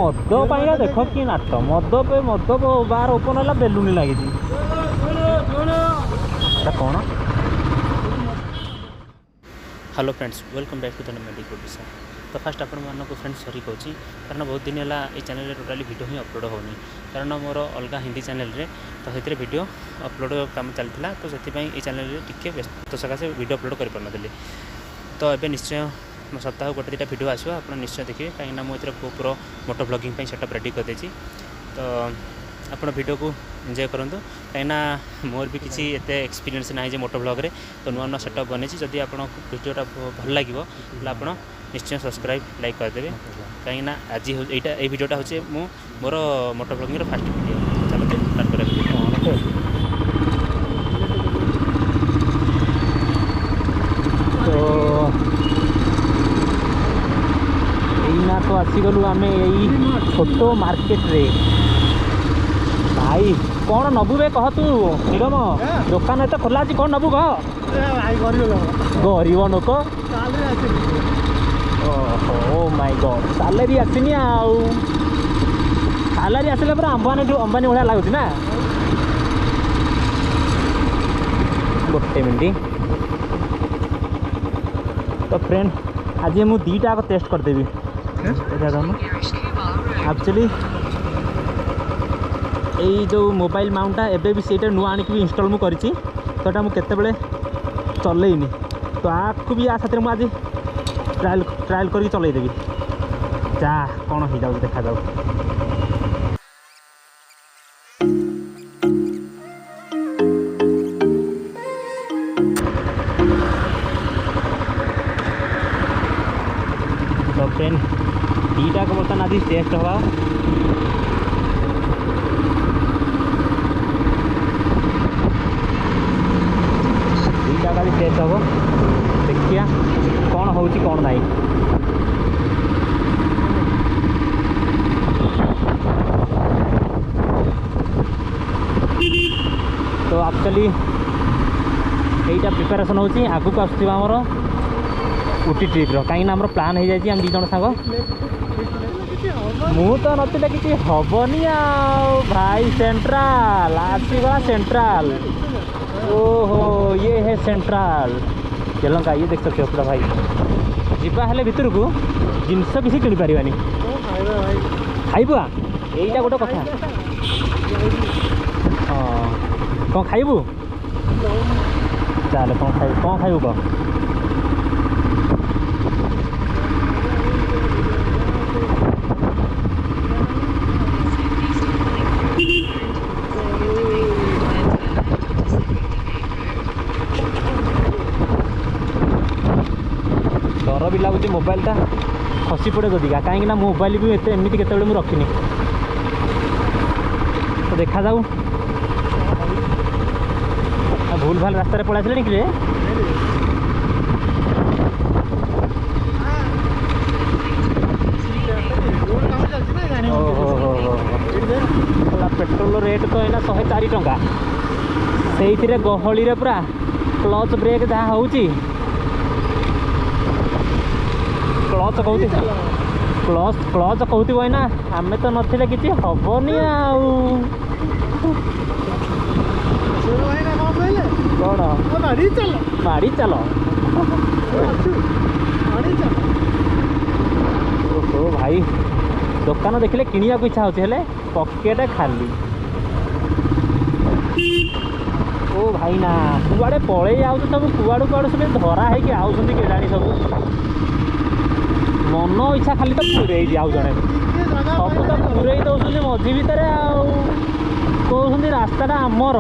मद पाइला देख कि नाट मद मद बार ओपन है बेलुनी लगी कौन। Hello friends welcome back to the medical विषय। तो फास्ट आपण मानक फ्रेंड्स सॉरी कहूँ कारण बहुत दिन है ये चैनल टोटाली वीडियो ही अपलोड होनी कारण मोर अलग हिंदी चैनल रे तो से वीडियो अपलोड काम चलता तो से ये चैनल टिके व्यस्त सकाशे वीडियो अपलोड कर पारि। तो ये निश्चय सप्ताह गोटे दुटा वीडियो आसो आप निश्चय देखिए कहीं मुझे गोपुर मोटो ब्लॉगिंग सेटअप रेडी कर देती। तो आप वीडियो को एंजॉय करूँ कहीं मोर भी किसी एत एक्सपीरियंस ना मोटो ब्लॉग रे तो नुआ नुआ सेटअप बनी जदि आप वीडियोटा भल लगे आप निश्चय सब्सक्राइब लाइक करदे कहीं आज ये वीडियोटा हूँ मोर मोटो ब्लॉगिंग फास्ट वीडियो। चलो स्टार्ट करा। तो यही तो आसीगलु आम यही छोटो मार्केट रे भाई कौन नबू बे कह तू नीरम दुकान तो खोला अच्छी कौन नबू कह गरीब लोक ओहो माय गॉड सालेरी आसनी आउ सालेरी आसले पूरा अंबानी अंबानी भाया लगुच ना। गोटे मिनट तो फ्रेंड आज मुझे दीटा टेस्ट करदेवी एक्चुअली यही जो मोबाइल माउंटा एबे भी सेटा नुआ आनिक भी इंस्टॉल मुझे करी तो मुझे केतबेले चलैनी तो आपको भी आ साथ में आज ट्रायल करके चलैदेवी जा कौन हो जाऊ देखा जाऊ। तो फ्रेंड दीटा को बर्तमान आज टेस्ट हवा दीटा का टेस्ट हम देखिया कौन हो कौन नहीं। तो एक्चुअली यहीटा प्रिपेरेसन होची आगु को आसुवा हमर उटी ट्रिप रो कहीं आम प्लान हो जाए आम दीज सांग मु तो नथिले किसी हबनी आ भाई सेंट्रल आसीगला सेंट्रल ओहो ये है सेंट्रल तेलंगा ये देख सकते हो पूरा भाई जीवा हेले भितर को जिनस किसी किनी पारिबानी खाइबा यहीटा गोटे कथा हाँ कौन खाइबू चल कौन खाइबू कह डर भी लगुच मोबाइलटा खसी पड़े जदिका कहीं मोबाइल भी एमती केत रखनी तो देखा जाऊ भूल भाल रास्तार पड़ा कि रे पेट्रोल रेट तो यहाँ 104 टंका से गहली पूरा क्लच ब्रेक जहाँ हो क्लच कहते ना आम तो नथिले किसी हबनी कौन माड़ी चल ओहो भाई दुकान देखिले किनिया को इच्छा होचे हेले पकेट खाली ओ भाई ना कुआड़े पड़े आउ सब कुआड़ू कुआड़ू सब धरा है आउस केजाणी सब मन इच्छा खाली तो पूरे आउ जड़े सब तो पूरे दौरान मझी भितर कहते रास्ताटा आमर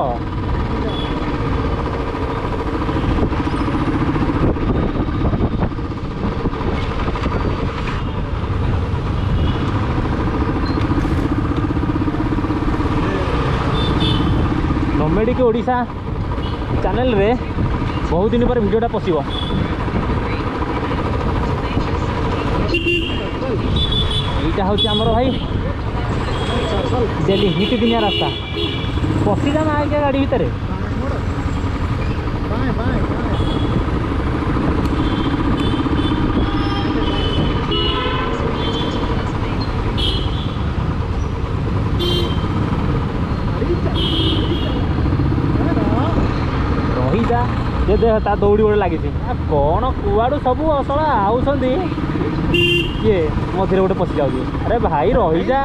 नोमेडिक ओडिशा चैनल रे बहुत दिन पर वीडियोटा पशिब यहाँ हूँ आमर भाई डेली नीतिदिनिया रास्ता पशि जाना आगे गाड़ी भितर ये देख ता दौड़ी गोटे लगी कौन कुआड़ू सब असला आउछंदी ये मझे गोटे पशि जाऊँ। अरे भाई रहीजा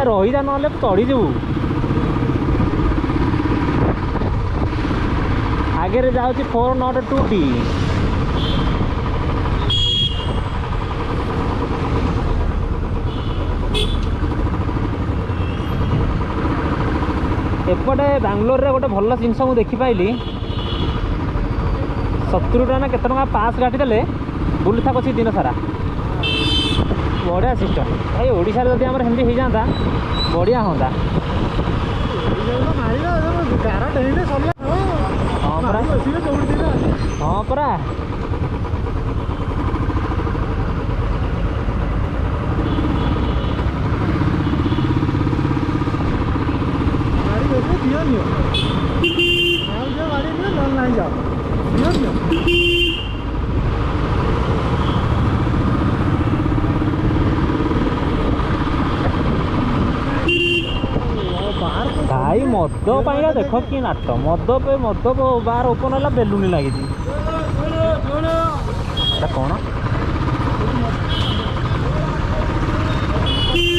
रहीजा ना चढ़ी जीवु आगे जाऊँगी 402D। एपटे बांग्लोर रे गोटे भल जिनस मुझे देखिपाइली 70 टका ना केते टका पास काटी देले बुली था कछि दिन सारा बढ़िया सिस्टम भाई। ओडिशा रे जदि हमर हिंदी हो जाता बढ़िया होंदा। हाँ परा भाई मद पाइला देख कि नाट मद पे मद बार ओपन है बेलुनी लगी कौन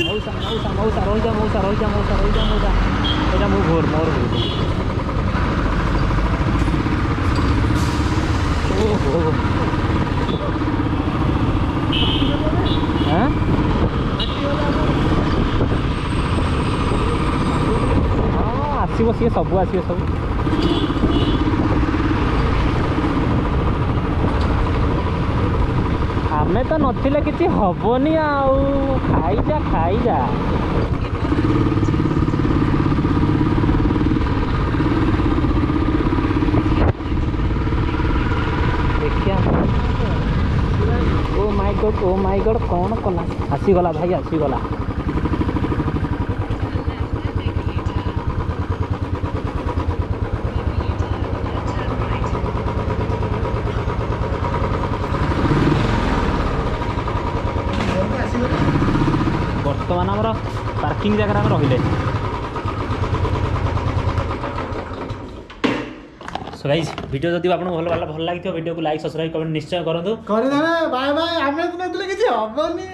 मौसा मौसा मौसा रहीजा मौसा रहीजा मौसा रहीजा मौसा यहाँ मो घोर मोर ओहो हाँ आसो सी सब आसो सब आमे तो नथिले किछि हबनी आउ खाइजा खाइजा देखिया ओ माय गॉड कौन कला आसीगला भाई आसीगला। बर्तमान आमर पार्किंग जगह रहिले सो गाइस वीडियो जदि आपको भल लगी वीडियो को लाइक सब्सक्राइब कमेंट निश्चय करूँ। बाय बाय आमे तो नतले किछि हबनी।